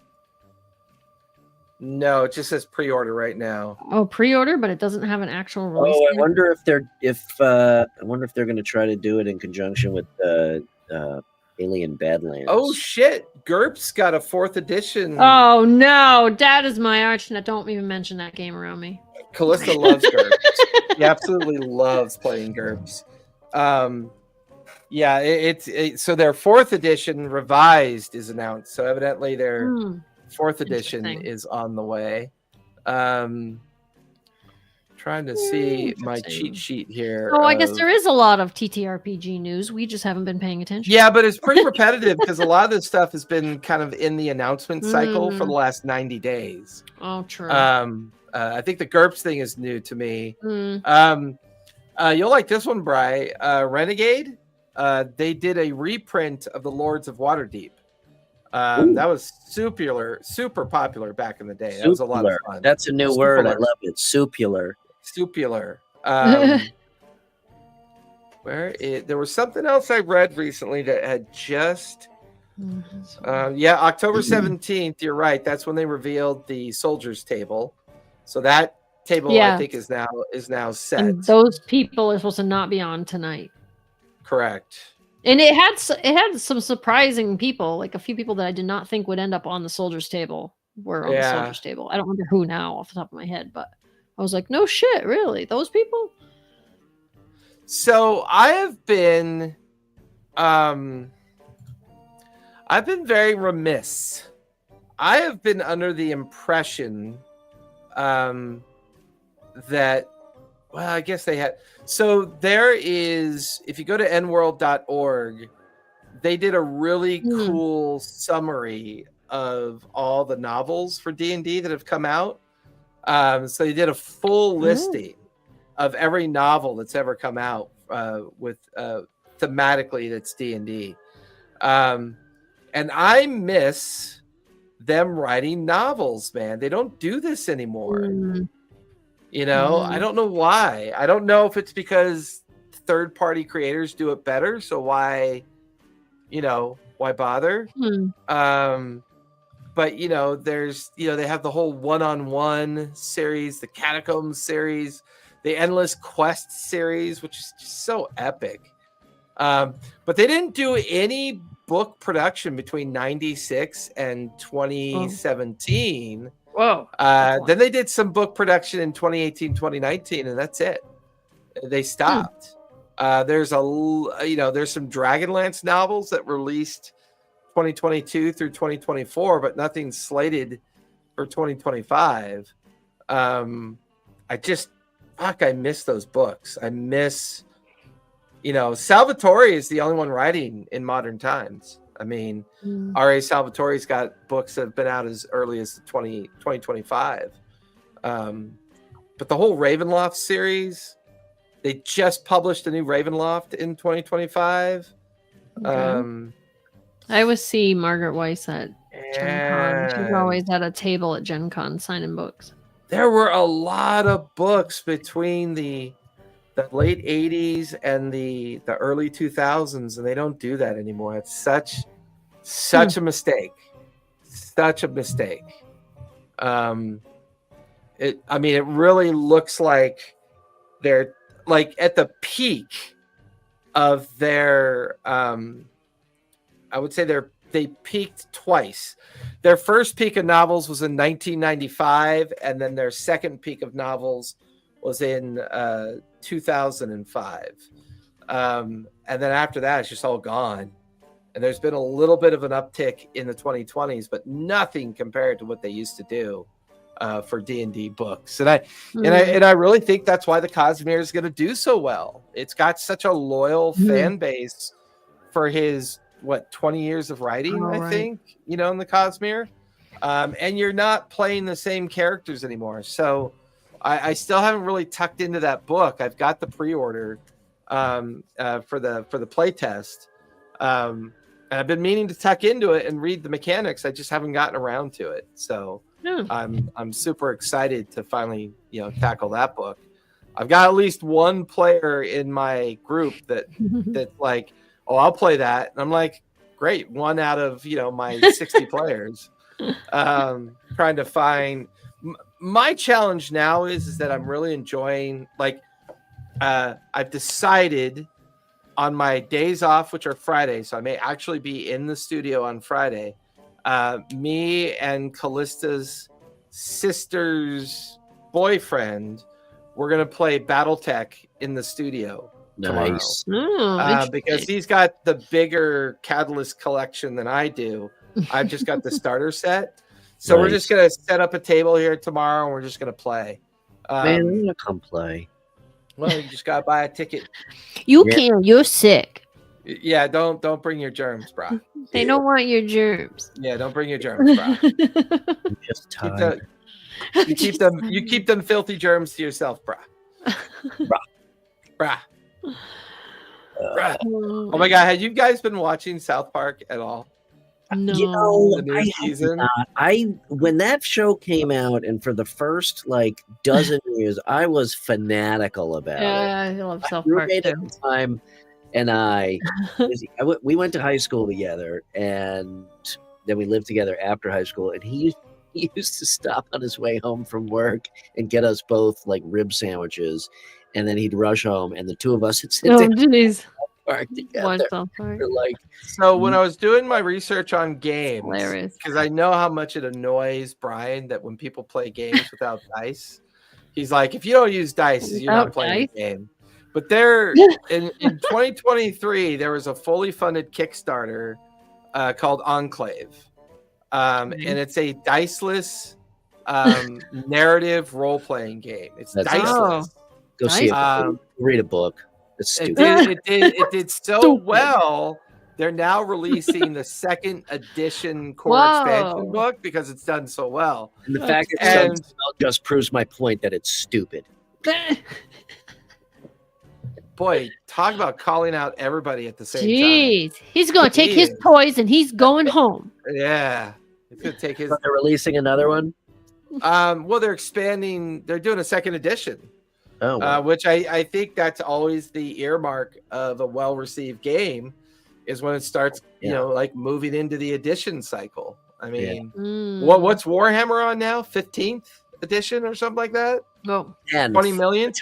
it just says pre-order right now. Oh, pre-order, but it doesn't have an actual release. Oh, I wonder if they're going to try to do it in conjunction with Alien Badlands. Oh shit, GURPS got a 4th edition. Oh no, Dad is my arch. Don't even mention that game around me. Callista loves GURPS. He absolutely loves playing GURPS. Yeah, so their 4th edition revised is announced. So evidently their 4th edition is on the way. Trying to see my cheat sheet here. Oh, I guess there is a lot of TTRPG news. We just haven't been paying attention. Yeah, but it's pretty repetitive because a lot of this stuff has been kind of in the announcement cycle for the last 90 days. Oh, true. I think the GURPS thing is new to me. Mm. You'll like this one, Bri. Renegade. They did a reprint of the Lords of Waterdeep. That was super popular back in the day. That was a lot of fun. That's a new word. I love it. Supular. There was something else I read recently that had just October 17th, you're right, that's when they revealed the soldiers table, so that table I think is now set, and those people are supposed to not be on tonight. Correct. And it had some surprising people, like a few people that I did not think would end up on the soldiers table were on the soldiers table. I don't remember who now off the top of my head, but I was like, no shit, really? Those people? So I've been very remiss. I have been under the impression that, well, I guess they had. So there is, if you go to nworld.org, they did a really cool summary of all the novels for D&D that have come out. So they did a full listing of every novel that's ever come out with thematically that's D&D. And I miss them writing novels, man. They don't do this anymore. You know, I don't know why. I don't know if it's because third-party creators do it better, so why bother? But there's they have the whole one-on-one series, the Catacombs series, the Endless Quest series, which is just so epic. But they didn't do any book production between 96 and 2017. Whoa. Then they did some book production in 2018, 2019, and that's it. They stopped. There's there's some Dragonlance novels that released 2022 through 2024, but nothing slated for 2025. I miss those books. I miss, Salvatore is the only one writing in modern times. I mean, R.A. Salvatore's got books that have been out as early as 2025. But the whole Ravenloft series, they just published a new Ravenloft in 2025. Okay. I always see Margaret Weiss at Gen Con. She's always at a table at Gen Con signing books. There were a lot of books between the late 80s and the early 2000s, and they don't do that anymore. It's such a mistake. Such a mistake. It really looks like they're like at the peak of their I would say they peaked twice. Their first peak of novels was in 1995, and then their second peak of novels was in 2005. And then after that, it's just all gone. And there's been a little bit of an uptick in the 2020s, but nothing compared to what they used to do for D&D books. And I really think that's why the Cosmere is going to do so well. It's got such a loyal fan base for his 20 years of writing, I think, in the Cosmere. And you're not playing the same characters anymore. So I still haven't really tucked into that book. I've got the pre-order for the play test. And I've been meaning to tuck into it and read the mechanics. I just haven't gotten around to it. So I'm super excited to finally, tackle that book. I've got at least one player in my group that's like, oh, I'll play that. And I'm like, great. One out of, my 60 players. Trying to find my challenge now is that I'm really enjoying, I've decided on my days off, which are Fridays, so I may actually be in the studio on Friday. Me and Callista's sister's boyfriend, we're going to play Battletech in the studio. Nice. Because he's got the bigger Catalyst collection than I do. I've just got the starter set. So we're just going to set up a table here tomorrow and we're just going to play. Man, I'm going to come play. Well, you just got to buy a ticket. You're sick. Yeah, don't bring your germs, bro. They don't want your germs. Yeah, don't bring your germs, bro. I'm just tired. You keep them filthy germs to yourself, brah. Brah. Oh my god, have you guys been watching South Park at all? No. You know, The new season? when that show came out, and for the first like dozen years, I was fanatical about it. I love South Park Roommate too. at the time, and we went to high school together, and then we lived together after high school. And he used to stop on his way home from work and get us both like rib sandwiches, and then he'd rush home, and the two of us would sit Oh, down jeez. Park Watch together. South Park. We're like, So when I was doing my research on games, Hilarious. because I know how much it annoys Brian that when people play games without dice, he's like, if you don't use dice, you're not Without playing dice? the game. But there, in 2023, there was a fully funded Kickstarter called Enclave, and it's a diceless narrative role-playing game. It's That's diceless. go see it. Um, Read a book. It's It stupid. did so Stupid. well. They're now releasing the second edition core Whoa. expansion book because it's done so well. And the fact that And- it's so well just proves my point that it's stupid. Boy, talk about calling out everybody at the same Jeez. He's going to take his Jeez. toys and he's going home. time. Yeah, it's gonna take his. But they're releasing another one. Well, they're expanding. They're doing a second edition, Oh, wow. which I think that's always the earmark of a well-received game, is when it starts, Yeah. like moving into the edition cycle. I mean. Mm. What's Warhammer on now? 15th edition or something like that? Oh. And 20 million?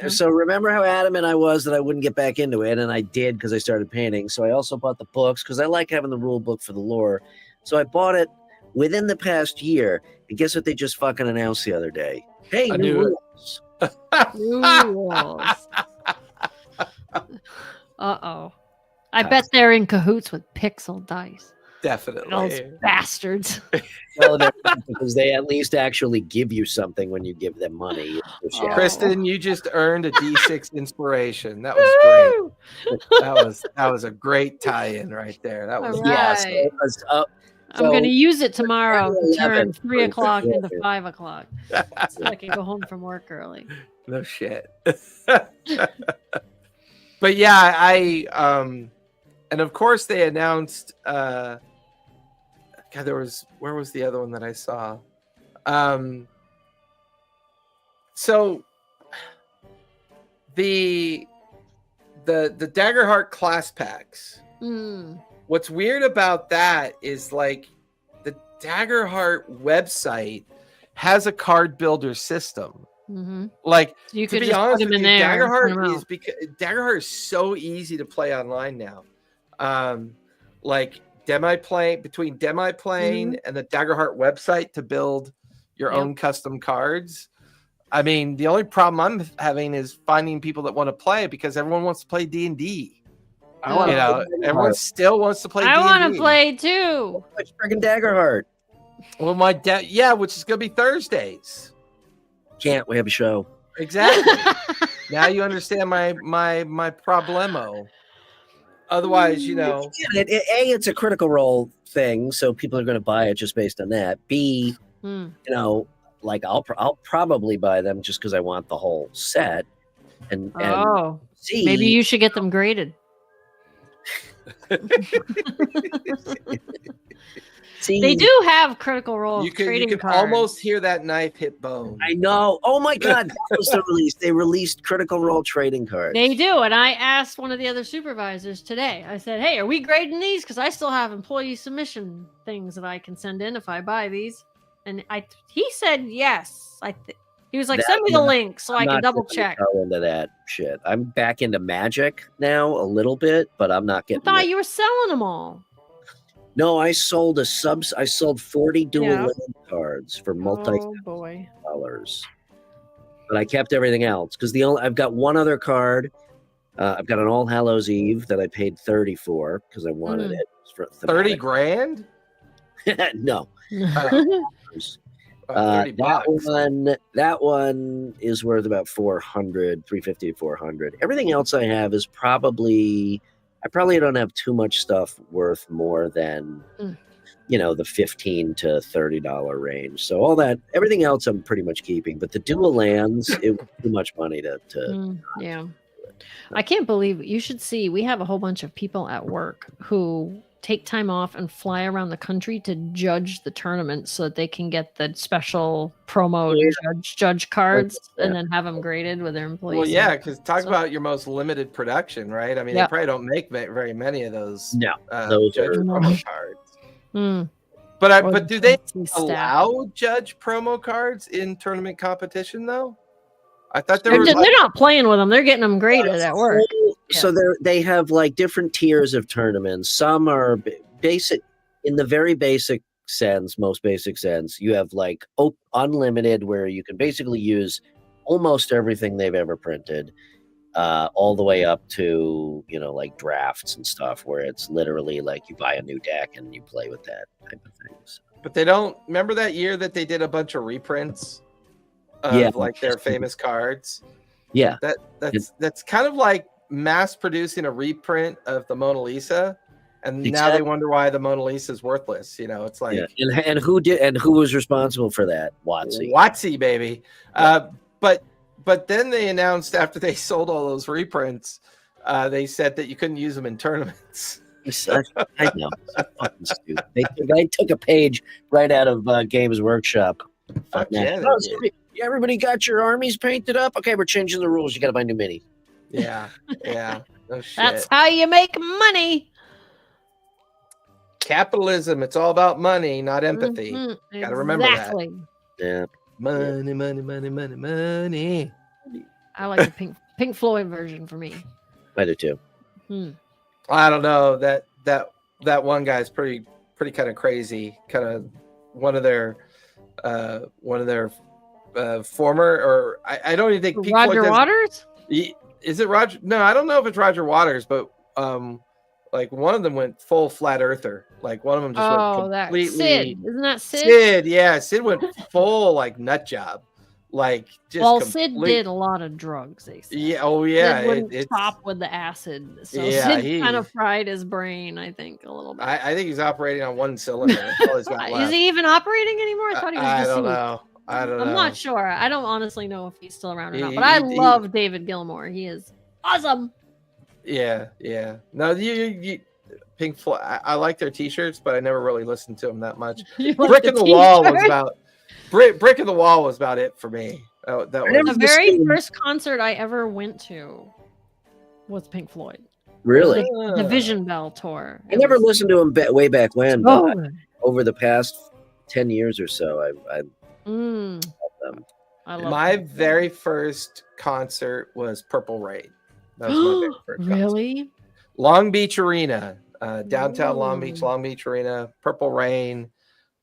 so remember how adamant I was that I wouldn't get back into it, and I did because I started painting. So I also bought the books because I like having the rule book for the lore. So I bought it within the past year. And guess what they just fucking announced the other day? Hey, I new knew it. rules. Rules. Uh-oh. I bet they're in cahoots with Pixel Dice. Those Definitely. bastards. Well, they're not, because they at least actually give you something when you give them money. Which, yeah. Kristen, you just earned a D6 inspiration. That was great. That was a great tie-in right there. That was All Yeah, so right. it was, I'm going to use it tomorrow to 11, turn 3 o'clock into yeah. 5 o'clock so I can go home from work early. no shit. But yeah, and of course they announced God, where was the other one that I saw? So the Daggerheart class packs. Mm. What's weird about that is like the Daggerheart website has a card builder system. Mm-hmm. Like, So you to could be just honest put them with in you, there. and print 'em Daggerheart out. is Daggerheart is so easy to play online now. Like between Demi-Plane and the Daggerheart website to build your Yep. own custom cards. I mean, the only problem I'm having is finding people that want to play because everyone wants to play D&D. I want You to know, everyone still wants to play I D&D. want to play too. It's freaking Daggerheart. Well, which is going to be Thursdays. Can't we have a show? Exactly. Now you understand my problemo. Otherwise, It's a Critical Role thing, so people are going to buy it just based on that. B, Hmm. like I'll probably buy them just because I want the whole set. And Oh, C, maybe you should get them graded. C, They do have Critical Role you can trading cards. almost hear that knife hit bone. I know. Oh my God, that was the release. They released Critical Role trading cards. They do, and I asked one of the other supervisors today. I said, "Hey, are we grading these? Because I still have employee submission things that I can send in if I buy these." And he said yes. He was like, That "Send me the one, link so I I'm can not double gonna check." go into that shit. I'm back into Magic now a little bit, but I'm not I getting. thought you were selling them all. No, I sold I sold 40 dual Yeah. lane cards for Oh boy. $multi-$, but I kept everything else because I've got one other card. I've got an All Hallows Eve that I paid 30 for because I wanted it. For 30 grand? No. Oh, 30 bucks. That one is worth about 400, 350 to 400. Everything else I have is I probably don't have too much stuff worth more than the $15 to $30 range. So all that, everything else I'm pretty much keeping, but the dual lands, it was too much money to yeah. I can't believe you should see. We have a whole bunch of people at work who take time off and fly around the country to judge the tournament so that they can get the special promo judge cards and then have them graded with their employees. Well, yeah, because about your most limited production, right? I mean, they probably don't make very many of those. No, those judge promo cards. Mm. But do they allow judge promo cards in tournament competition though? I thought they're not playing with them; they're getting them graded at work. So they have like different tiers of tournaments. Some are basic in the very basic sense, most basic sense. You have like unlimited, where you can basically use almost everything they've ever printed, all the way up to like drafts and stuff, where it's literally like you buy a new deck and you play with that type of things. But they don't remember that year that they did a bunch of reprints of like their famous cards. Yeah, that's kind of like mass producing a reprint of the Mona Lisa, and now they wonder why the Mona Lisa is worthless. It's like and who was responsible for that? Watsy, baby. But then they announced after they sold all those reprints, they said that you couldn't use them in tournaments. I know, so fucking stupid. They took a page right out of Games Workshop. Fuck yeah, everybody got your armies painted up. Okay, we're changing the rules. You got to buy new mini. Yeah. No shit. That's how you make money. Capitalism. It's all about money, not empathy. Mm-hmm. Got to remember that. Yeah. Money. I like the Pink Floyd version for me. I do too. I don't know, that one guy's pretty kind of crazy. Kind of one of their former, or I don't even think Pink Roger Floyd Waters. Is it Roger? No, I don't know if it's Roger Waters, but like one of them went full flat earther. Like one of them just went completely. Sid, isn't that Sid? Sid, yeah, Sid went full like nut job. Like just Sid did a lot of drugs. They said. Yeah, oh yeah, Sid wouldn't stop with the acid. So yeah, Sid kind of fried his brain, I think, a little bit. I think he's operating on one cylinder. That's all he's got left. Is he even operating anymore? I thought he was. I don't know. I'm not sure. I don't honestly know if he's still around or not. But I love David Gilmour. He is awesome. Yeah. No, you Pink Floyd. I like their T-shirts, but I never really listened to them that much. Brick in the Wall was about Brick in the Wall was about it for me. That was the very first concert I ever went to was Pink Floyd. Really? The Vision Bell tour. I never listened to him way back when, but over the past 10 years or so, I love them. My very first concert was Purple Rain. That was my very first really? Concert. Long Beach Arena, downtown Long Beach Arena, Purple Rain.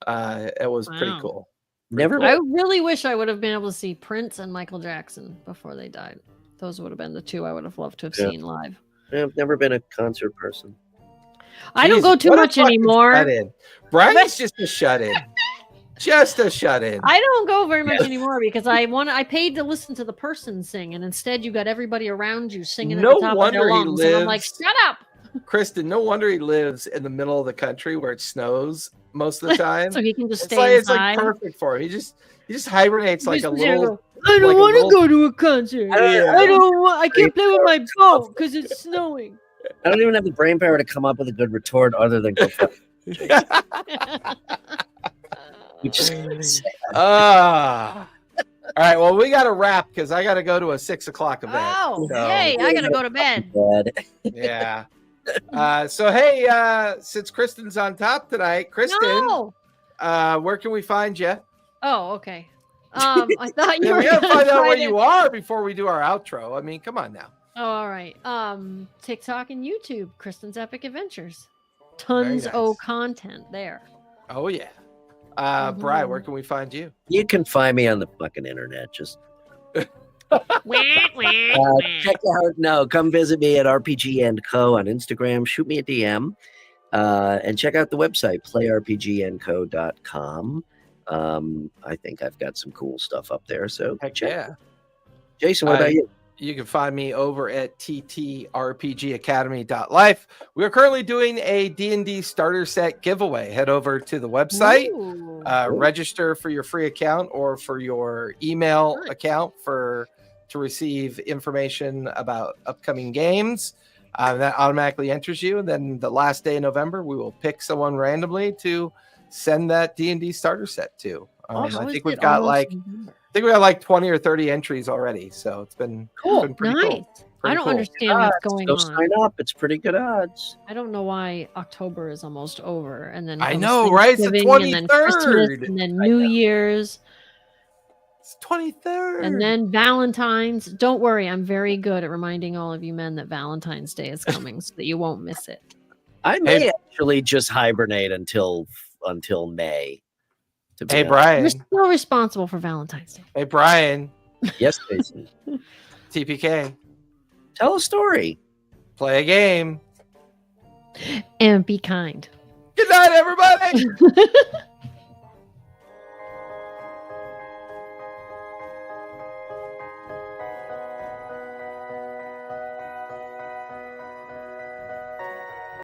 It was pretty cool. I really wish I would have been able to see Prince and Michael Jackson before they died. Those would have been the two I would have loved to have seen live. I've never been a concert person. I don't go too much anymore. Brian's just a shut-in. Just a shut-in. I don't go very much anymore because I paid to listen to the person sing, and instead you got everybody around you singing at the top of their lungs. And I'm like, shut up. Kristen, no wonder he lives in the middle of the country where it snows most of the time. So he can just stay inside. It's like perfect for him. He just hibernates like a little. I don't want to go to a concert. I can't play with my boat because it's snowing. I don't even have the brain power to come up with a good retort other than go fuck. All right, well, we got to wrap because I got to go to a 6 o'clock event. Oh, hey, I got to go to bed. Yeah. So, hey, since Kristen's on top tonight, Kristen, where can we find you? Oh, okay. I thought you were we got to find out where you are before we do our outro. I mean, come on now. Oh, all right. TikTok and YouTube, Kristen's Epic Adventures. Tons of content there. Oh, yeah. Brian, where can we find you? You can find me on the fucking internet. Just check out. Come visit me at RPG&Co on Instagram. Shoot me a DM, and check out the website playrpgandco.com. I think I've got some cool stuff up there. So check. Yeah. Jason, what about you? You can find me over at ttrpgacademy.life. We are currently doing a D&D starter set giveaway. Head over to the website, register for your free account or for your email account to receive information about upcoming games. That automatically enters you. And then the last day of November, we will pick someone randomly to send that D&D starter set to. I think we've got like 20 or 30 entries already, so it's been cool. Pretty nice. cool. I don't understand what's going on. Sign up; it's pretty good odds. I don't know why October is almost over, and then I know, right? It's the 23rd, and then Christmas, and then New Year's. It's 23rd, and then Valentine's. Don't worry, I'm very good at reminding all of you men that Valentine's Day is coming, so that you won't miss it. I may actually just hibernate until May. Hey, Brian. You're still responsible for Valentine's Day. Hey, Brian. Yes, Jason. TPK. Tell a story. Play a game. And be kind. Good night, everybody.